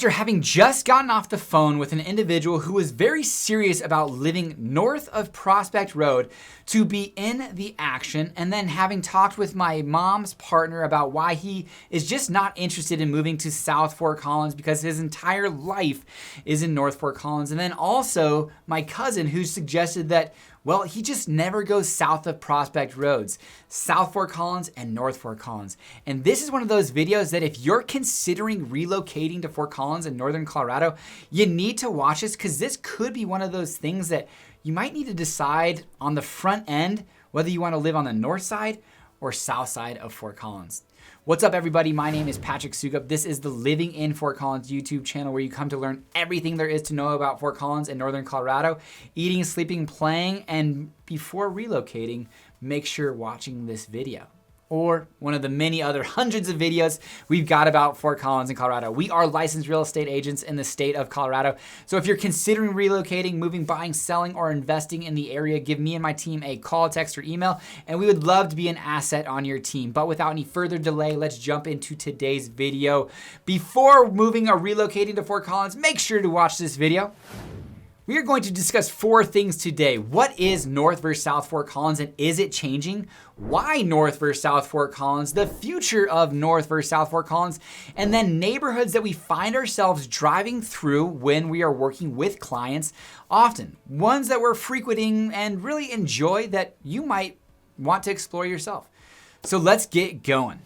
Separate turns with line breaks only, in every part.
After having just gotten off the phone with an individual who was very serious about living north of Prospect Road to be in the action, and then having talked with my mom's partner about why he is just not interested in moving to South Fort Collins because his entire life is in North Fort Collins, and then also my cousin who suggested that, well, he just never goes south of Prospect Roads, South Fort Collins and North Fort Collins. And this is one of those videos that if you're considering relocating to Fort Collins in northern Colorado, you need to watch this because this could be one of those things that you might need to decide on the front end whether you want to live on the north side or south side of Fort Collins. What's up, everybody? My name is Patrick Soukup. This is the Living in Fort Collins YouTube channel where you come to learn everything there is to know about Fort Collins and northern Colorado, eating, sleeping, playing, and before relocating, make sure watching this video or one of the many other hundreds of videos we've got about Fort Collins in Colorado. We are licensed real estate agents in the state of Colorado. So if you're considering relocating, moving, buying, selling, or investing in the area, give me and my team a call, text, or email, and we would love to be an asset on your team. But without any further delay, let's jump into today's video. Before moving or relocating to Fort Collins, make sure to watch this video. We are going to discuss 4 things today. What is North versus South Fort Collins, and is it changing? Why North versus South Fort Collins? The future of North versus South Fort Collins, and then neighborhoods that we find ourselves driving through when we are working with clients often. Ones that we're frequenting and really enjoy that you might want to explore yourself. So let's get going.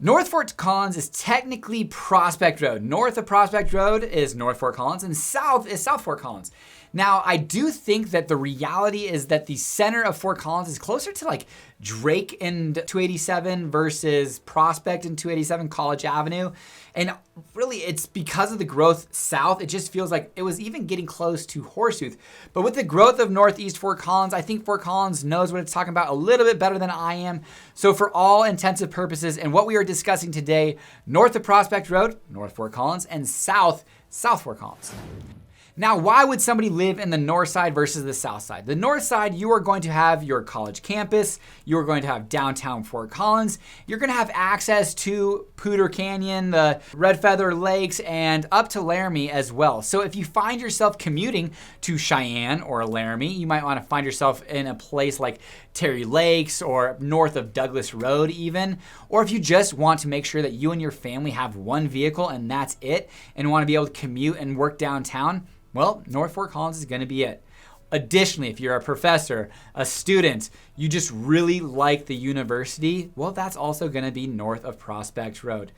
North Fort Collins is technically Prospect Road. North of Prospect Road is North Fort Collins, and south is South Fort Collins. Now, I do think that the reality is that the center of Fort Collins is closer to like Drake and 287 versus Prospect and 287 College Avenue. And really, it's because of the growth south. It just feels like it was even getting close to Horsetooth. But with the growth of Northeast Fort Collins, I think Fort Collins knows what it's talking about a little bit better than I am. So for all intensive purposes, and what we are discussing today, north of Prospect Road, North Fort Collins, and south Fort Collins. Now, why would somebody live in the north side versus the south side? The north side, you are going to have your college campus. You are going to have downtown Fort Collins. You're going to have access to Poudre Canyon, the Red Feather Lakes, and up to Laramie as well. So if you find yourself commuting to Cheyenne or Laramie, you might want to find yourself in a place like Terry Lakes or north of Douglas Road even. Or if you just want to make sure that you and your family have one vehicle and that's it, and want to be able to commute and work downtown, well, North Fort Collins is going to be it. Additionally, if you're a professor, a student, you just really like the university, well, that's also going to be north of Prospect Road.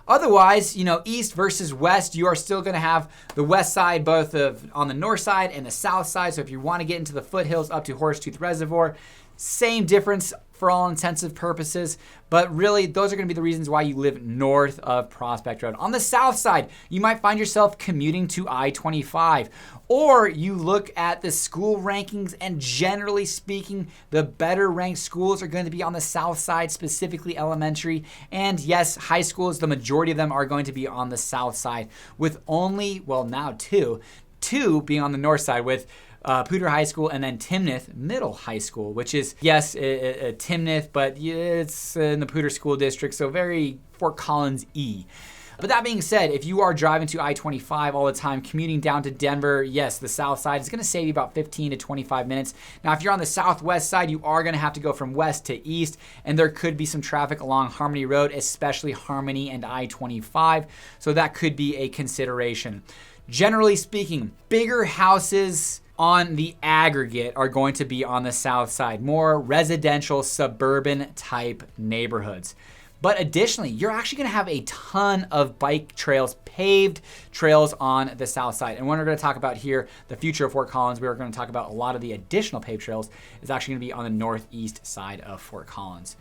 Otherwise, east versus west, you are still going to have the west side both on the north side and the south side. So if you want to get into the foothills up to Horsetooth Reservoir, same difference for all intensive purposes, but really those are going to be the reasons why you live north of Prospect Road. On the south side, you might find yourself commuting to I-25, or you look at the school rankings, and generally speaking, the better ranked schools are going to be on the south side, specifically elementary, and yes, high schools, the majority of them are going to be on the south side, with only, well, now two being on the north side, with Poudre High School and then Timnath Middle High School, which is, yes, Timnath, but it's in the Poudre School District, so very Fort Collins-y. But that being said, if you are driving to I-25 all the time, commuting down to Denver, yes, the south side is going to save you about 15 to 25 minutes. Now, if you're on the southwest side, you are going to have to go from west to east, and there could be some traffic along Harmony Road, especially Harmony and I-25, so that could be a consideration. Generally speaking, bigger houses on the aggregate are going to be on the south side, more residential, suburban type neighborhoods. But additionally, you're actually going to have a ton of bike trails, paved trails on the south side. And when we're going to talk about here, the future of Fort Collins, we are going to talk about a lot of the additional paved trails is actually going to be on the northeast side of Fort Collins.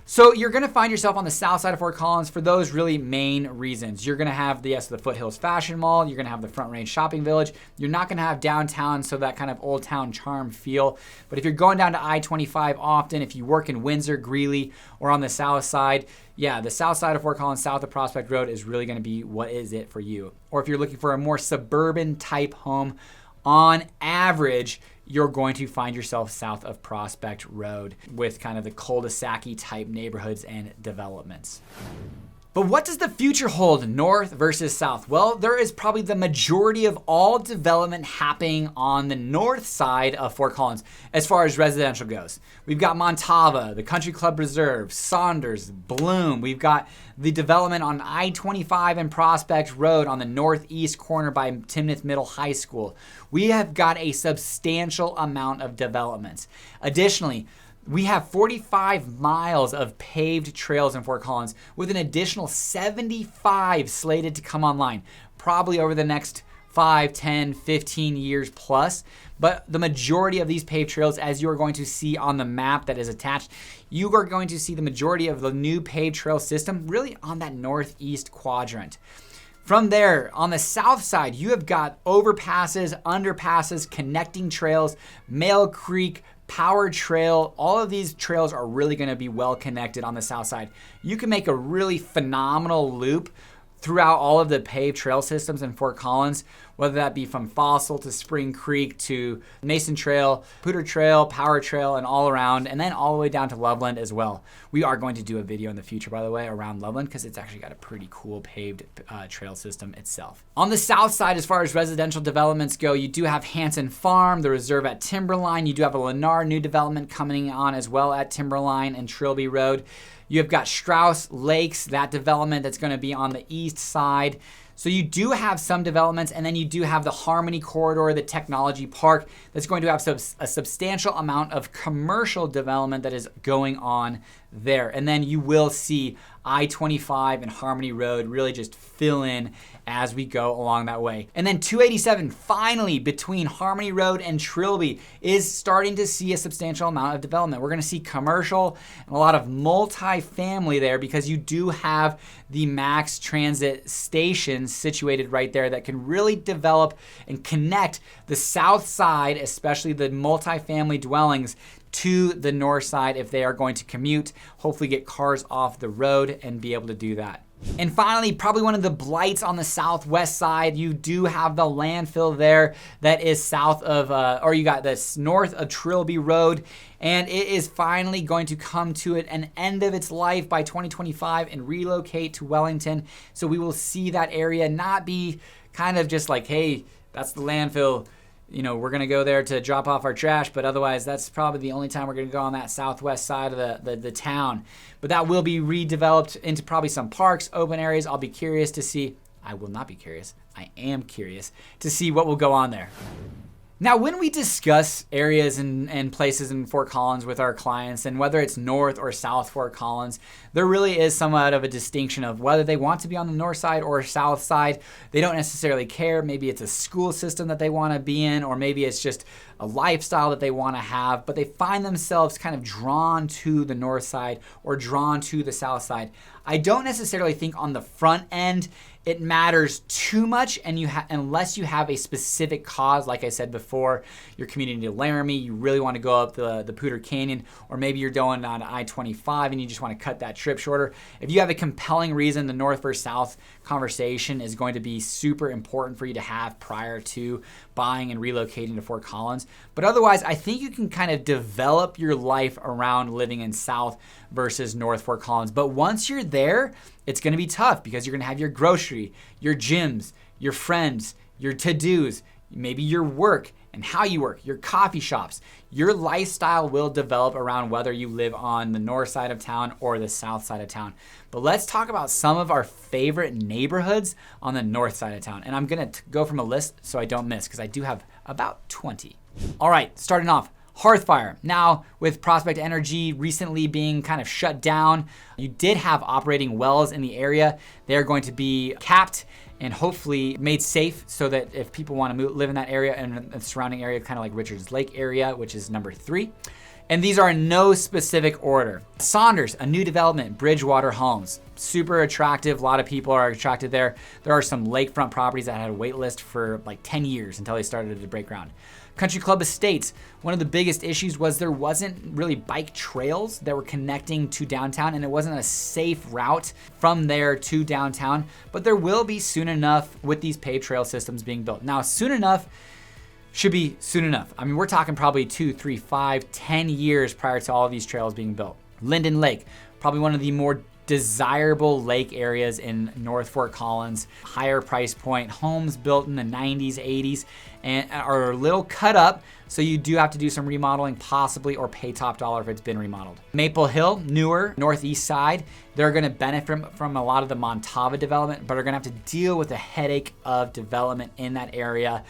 So you're going to find yourself on the south side of Fort Collins for those really main reasons. You're going to have the Foothills Fashion Mall. You're going to have the Front Range Shopping Village. You're not going to have downtown, so that kind of old town charm feel. But if you're going down to I-25 often, if you work in Windsor, Greeley, or on the south side, yeah, the south side of Fort Collins, south of Prospect Road is really going to be what is it for you. Or if you're looking for a more suburban type home, on average, you're going to find yourself south of Prospect Road with kind of the cul-de-sac type neighborhoods and developments. But what does the future hold, north versus south? Well, there is probably the majority of all development happening on the north side of Fort Collins as far as residential goes. We've got Montava, the Country Club Reserve, Saunders, Bloom. We've got the development on I-25 and Prospect Road on the northeast corner by Timnath Middle High School. We have got a substantial amount of developments. Additionally, we have 45 miles of paved trails in Fort Collins with an additional 75 slated to come online, probably over the next 5, 10, 15 years plus. But the majority of these paved trails, as you are going to see on the map that is attached, you are going to see the majority of the new paved trail system really on that northeast quadrant. From there, on the south side, you have got overpasses, underpasses, connecting trails, Mail Creek, Power Trail. All of these trails are really going to be well connected on the south side. You can make a really phenomenal loop throughout all of the paved trail systems in Fort Collins, whether that be from Fossil to Spring Creek to Mason Trail, Pooter Trail, Power Trail, and all around, and then all the way down to Loveland as well. We are going to do a video in the future, by the way, around Loveland because it's actually got a pretty cool paved trail system itself. On the south side, as far as residential developments go, you do have Hanson Farm, the Reserve at Timberline. You do have a Lennar new development coming on as well at Timberline and Trilby Road. You have got Strauss Lakes, that development that's going to be on the east side. So you do have some developments, and then you do have the Harmony Corridor, the Technology Park, that's going to have a substantial amount of commercial development that is going on there. And then you will see I-25 and Harmony Road really just fill in as we go along that way. And then 287 finally between Harmony Road and Trilby is starting to see a substantial amount of development. We're going to see commercial and a lot of multi-family there because you do have the Max Transit stations situated right there that can really develop and connect the south side, especially the multi-family dwellings, to the north side if they are going to commute, hopefully get cars off the road and be able to do that. And finally, probably one of the blights on the southwest side, you do have the landfill there that is south of, or you got this north of Trilby Road, and it is finally going to come to an end of its life by 2025 and relocate to Wellington. So we will see that area not be kind of just like, hey, that's the landfill. You know, we're going to go there to drop off our trash, but otherwise that's probably the only time we're going to go on that southwest side of the town. But that will be redeveloped into probably some parks, open areas. I'll be curious to see. I will not be curious. I am curious to see what will go on there. Now, when we discuss areas and places in Fort Collins with our clients, and whether it's north or south Fort Collins, there really is somewhat of a distinction of whether they want to be on the north side or south side. They don't necessarily care. Maybe it's a school system that they want to be in, or maybe it's just a lifestyle that they want to have, but they find themselves kind of drawn to the north side or drawn to the south side. I don't necessarily think on the front end it matters too much, and unless you have a specific cause, like I said before, you're commuting to Laramie, you really want to go up the Pooter Canyon, or maybe you're going on I-25 and you just want to cut that trip shorter. If you have a compelling reason, the north versus south conversation is going to be super important for you to have prior to buying and relocating to Fort Collins. But otherwise, I think you can kind of develop your life around living in South versus North Fort Collins. But once you're there, it's going to be tough because you're going to have your grocery, your gyms, your friends, your to-dos, maybe your work and how you work, your coffee shops. Your lifestyle will develop around whether you live on the north side of town or the south side of town. But let's talk about some of our favorite neighborhoods on the north side of town. And I'm going to go from a list so I don't miss, because I do have about 20. All right, starting off. Hearthfire. Now, with Prospect Energy recently being kind of shut down, you did have operating wells in the area. They're going to be capped and hopefully made safe so that if people want to live in that area and the surrounding area, kind of like Richards Lake area, which is number 3. And these are in no specific order. Saunders, a new development, Bridgewater Homes. Super attractive. A lot of people are attracted there. There are some lakefront properties that had a wait list for like 10 years until they started to break ground. Country Club Estates, one of the biggest issues was there wasn't really bike trails that were connecting to downtown, and it wasn't a safe route from there to downtown, but there will be soon enough with these paved trail systems being built. Now, soon enough should be soon enough. I mean, we're talking probably 2, 3, 5, 10 years prior to all of these trails being built. Linden Lake, probably one of the more desirable lake areas in North Fort Collins, higher price point, homes built in the 90s, 80s, and are a little cut up, so you do have to do some remodeling possibly or pay top dollar if it's been remodeled. Maple Hill, newer, northeast side, they're gonna benefit from a lot of the Montava development, but are gonna have to deal with the headache of development in that area,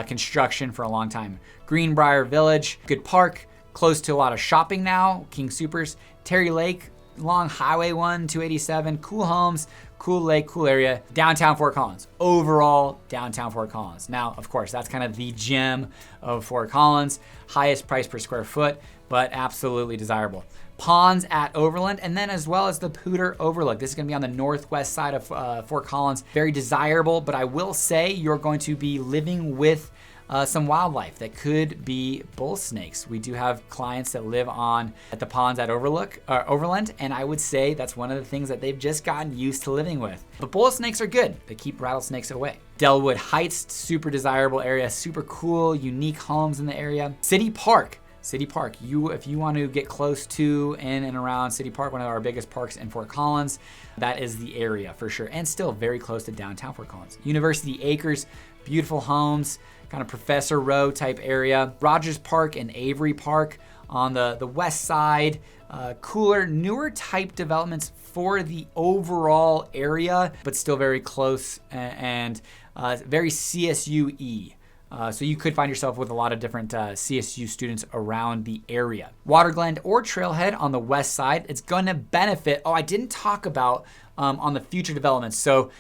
construction for a long time. Greenbrier Village, good park, close to a lot of shopping now, King Supers. Terry Lake, long Highway 1, 287, cool homes, cool lake, cool area. Downtown Fort Collins, overall downtown Fort Collins. Now, of course, that's kind of the gem of Fort Collins, highest price per square foot, but absolutely desirable. Ponds at Overland, and then as well as the Pooter Overlook. This is gonna be on the northwest side of Fort Collins. Very desirable, but I will say you're going to be living with some wildlife that could be bull snakes. We do have clients that live at the ponds at Overland, and I would say that's one of the things that they've just gotten used to living with. But bull snakes are good. They keep rattlesnakes away. Delwood Heights, super desirable area, super cool, unique homes in the area. City Park, if you want to get close to in and around City Park, one of our biggest parks in Fort Collins, that is the area for sure, and still very close to downtown Fort Collins. University Acres, beautiful homes, kind of Professor Row type area. Rogers Park and Avery Park on the west side, cooler, newer type developments for the overall area, but still very close and very CSU-y. So you could find yourself with a lot of different CSU students around the area. Waterglen or Trailhead on the west side, it's gonna benefit. Oh, I didn't talk about on the future developments. So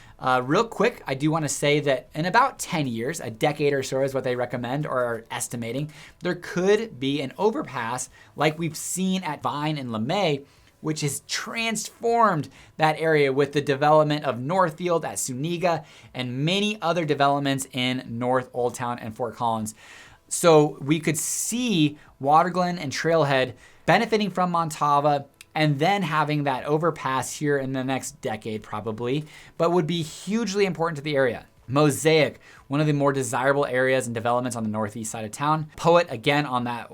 real quick, I do wanna say that in about 10 years, a decade or so is what they recommend or are estimating, there could be an overpass like we've seen at Vine and LeMay, which has transformed that area with the development of Northfield at Suniga and many other developments in North Old Town and Fort Collins. So we could see Waterglen and Trailhead benefiting from Montava and then having that overpass here in the next decade probably, but would be hugely important to the area. Mosaic, one of the more desirable areas and developments on the northeast side of town. Poet, again, on that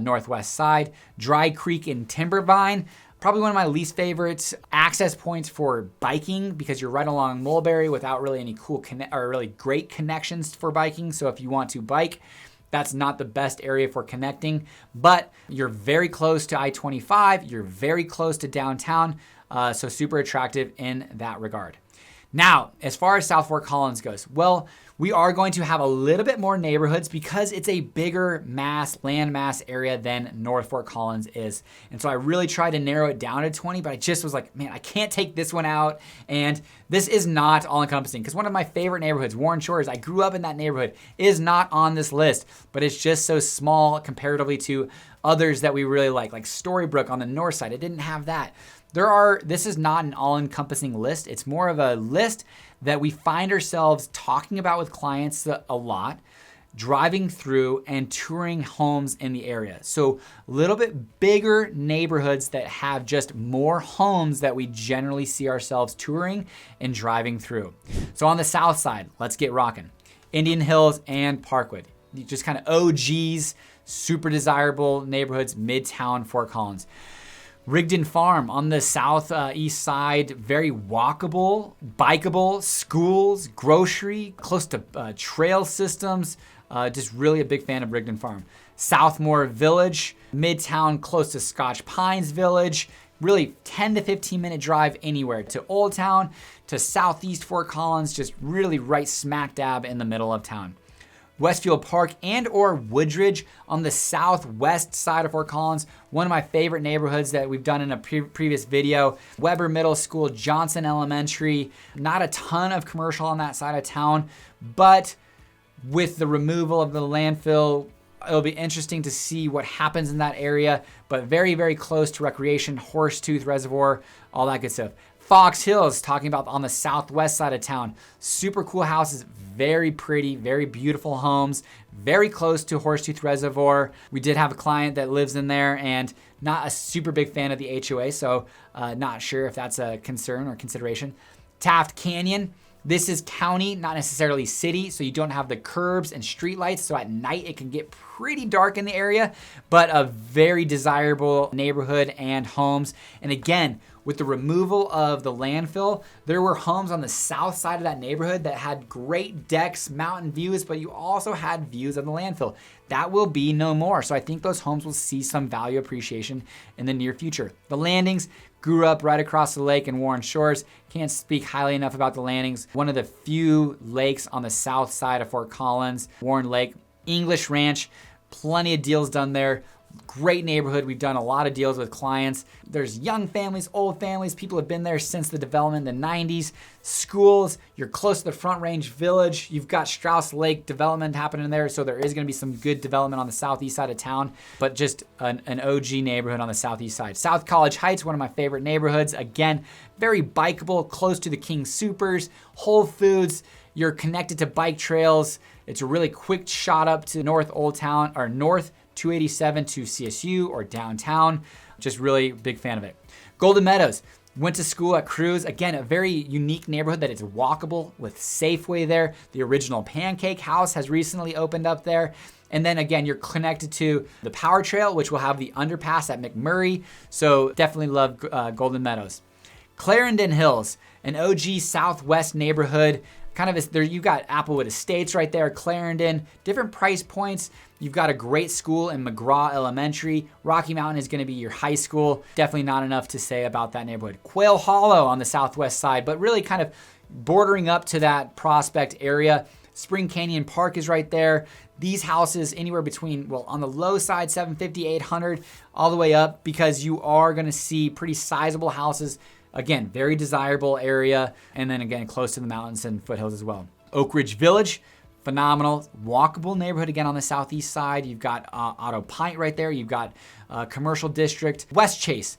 northwest side. Dry Creek and Timbervine, probably one of my least favorites access points for biking because you're right along Mulberry without really any cool or really great connections for biking. So if you want to bike, that's not the best area for connecting, but you're very close to I-25, you're very close to downtown, so super attractive in that regard. Now, as far as South Fort Collins goes, well, we are going to have a little bit more neighborhoods because it's a bigger land mass area than North Fort Collins is. And so I really tried to narrow it down to 20, but I just was like, man, I can't take this one out. And this is not all encompassing because one of my favorite neighborhoods, Warren Shores, I grew up in that neighborhood, is not on this list, but it's just so small comparatively to others that we really like Storybrooke on the north side. It didn't have that. This is not an all-encompassing list. It's more of a list that we find ourselves talking about with clients a lot, driving through and touring homes in the area. So a little bit bigger neighborhoods that have just more homes that we generally see ourselves touring and driving through. So on the south side, let's get rocking. Indian Hills and Parkwood, just kind of OGs, super desirable neighborhoods, Midtown, Fort Collins. Rigdon Farm on the southeast side, very walkable, bikeable, schools, grocery, close to trail systems. Just really a big fan of Rigdon Farm. Southmore Village, Midtown, close to Scotch Pines Village. Really 10 to 15 minute drive anywhere to Old Town, to southeast Fort Collins, just really right smack dab in the middle of town. Westfield Park and or Woodridge on the southwest side of Fort Collins. One of my favorite neighborhoods that we've done in a previous video. Weber Middle School, Johnson Elementary. Not a ton of commercial on that side of town, but with the removal of the landfill, it'll be interesting to see what happens in that area, but very, very close to recreation, Horsetooth Reservoir, all that good stuff. Fox Hills, talking about on the southwest side of town. Super cool houses, very pretty, very beautiful homes, very close to Horsetooth Reservoir. We did have a client that lives in there and not a super big fan of the HOA, so not sure if that's a concern or consideration. Taft Canyon, this is county, not necessarily city, so you don't have the curbs and street lights, so at night it can get pretty dark in the area, but a very desirable neighborhood and homes. And again, with the removal of the landfill, there were homes on the south side of that neighborhood that had great decks, mountain views, but you also had views of the landfill. That will be no more. So I think those homes will see some value appreciation in the near future. The Landings grew up right across the lake in Warren Shores. Can't speak highly enough about the Landings. One of the few lakes on the south side of Fort Collins, Warren Lake. English Ranch, plenty of deals done there. Great neighborhood. We've done a lot of deals with clients. There's young families, old families. People have been there since the development in the 90s. Schools, you're close to the Front Range Village. You've got Strauss Lake development happening there, so there is going to be some good development on the southeast side of town, but just an OG neighborhood on the southeast side. South College Heights, one of my favorite neighborhoods. Again, very bikeable, close to the King Soopers, Whole Foods. You're connected to bike trails. It's a really quick shot up to North Old Town, or North 287 to CSU or downtown. Just really big fan of it. Golden Meadows. Went to school at Cruz. Again, a very unique neighborhood that is walkable with Safeway there. The original Pancake House has recently opened up there. And then again, you're connected to the Power Trail, which will have the underpass at McMurray. So definitely love Golden Meadows. Clarendon Hills, an OG Southwest neighborhood. Kind of there, you got Applewood Estates right there, Clarendon, different price points. You've got a great school in McGraw Elementary. Rocky Mountain is going to be your high school. Definitely not enough to say about that neighborhood. Quail Hollow on the southwest side, but really kind of bordering up to that Prospect area. Spring Canyon Park is right there. These houses anywhere between, well, on the low side, 750, 800, all the way up, because you are going to see pretty sizable houses. Again, very desirable area, and then again, close to the mountains and foothills as well. Oak Ridge Village, phenomenal, walkable neighborhood again on the southeast side. You've got Otto Pint right there. You've got commercial district. West Chase.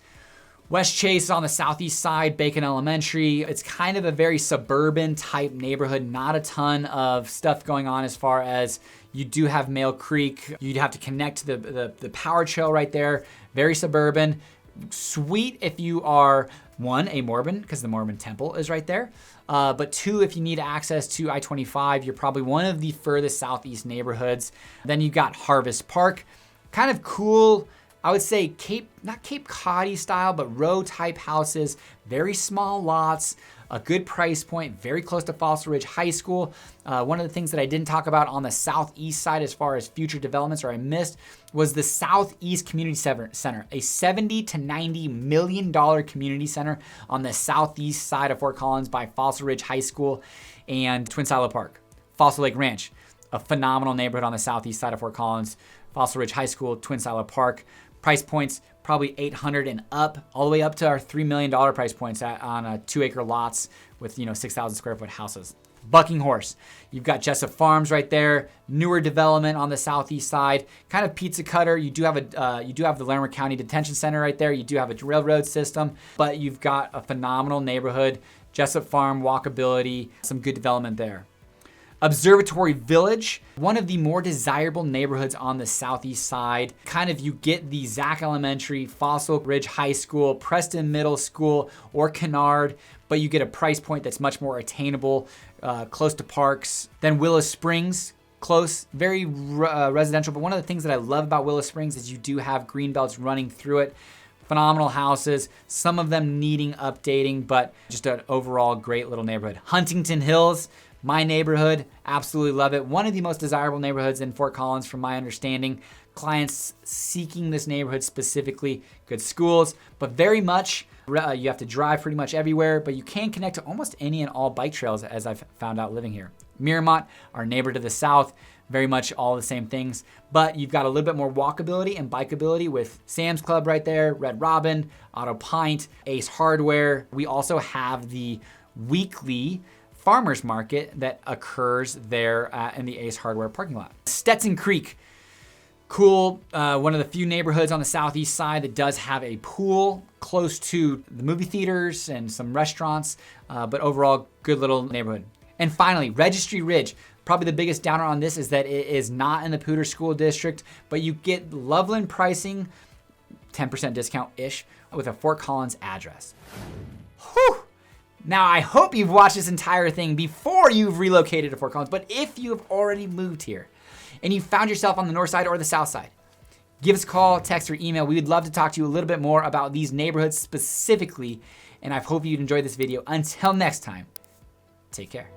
West Chase on the southeast side, Bacon Elementary. It's kind of a very suburban type neighborhood, not a ton of stuff going on as far as you do have Mail Creek. You'd have to connect to the Power Trail right there. Very suburban. Sweet if you are, one, a Mormon, because the Mormon temple is right there. But two, if you need access to I-25, you're probably one of the furthest southeast neighborhoods. Then you've got Harvest Park, kind of cool, I would say not Cape Cod style, but row type houses, very small lots, a good price point, very close to Fossil Ridge High School. One of the things that I didn't talk about on the southeast side as far as future developments, or I missed, was the Southeast Community Center, a $70 to $90 million community center on the southeast side of Fort Collins by Fossil Ridge High School and Twin Silo Park. Fossil Lake Ranch, a phenomenal neighborhood on the southeast side of Fort Collins, Fossil Ridge High School, Twin Silo Park. Price points probably 800 and up, all the way up to our $3 million price points on 2-acre lots with 6,000 square foot houses. Bucking Horse, you've got Jessup Farms right there, newer development on the southeast side, kind of pizza cutter. You do have the Larimer County Detention Center right there. You do have a railroad system, but you've got a phenomenal neighborhood, Jessup Farm, walkability, some good development there. Observatory Village, one of the more desirable neighborhoods on the southeast side. Kind of you get the Zach Elementary, Fossil Ridge High School, Preston Middle School, or Kennard, but you get a price point that's much more attainable, close to parks. Then Willow Springs, close, very residential, but one of the things that I love about Willow Springs is you do have green belts running through it. Phenomenal houses, some of them needing updating, but just an overall great little neighborhood. Huntington Hills, my neighborhood, absolutely love it. One of the most desirable neighborhoods in Fort Collins from my understanding. Clients seeking this neighborhood specifically, good schools, but very much, you have to drive pretty much everywhere, but you can connect to almost any and all bike trails as I've found out living here. Miramont, our neighbor to the south, very much all the same things, but you've got a little bit more walkability and bikeability with Sam's Club right there, Red Robin, Otto Pint, Ace Hardware. We also have the weekly farmers market that occurs there in the Ace Hardware parking lot. Stetson Creek, cool, one of the few neighborhoods on the southeast side that does have a pool close to the movie theaters and some restaurants, but overall good little neighborhood. And finally, Registry Ridge. Probably the biggest downer on this is that it is not in the Poudre School District, but you get Loveland pricing, 10% discount-ish, with a Fort Collins address. Whew! Now, I hope you've watched this entire thing before you've relocated to Fort Collins, but if you have already moved here and you found yourself on the north side or the south side, give us a call, text, or email. We would love to talk to you a little bit more about these neighborhoods specifically and I hope you enjoyed this video. Until next time, take care.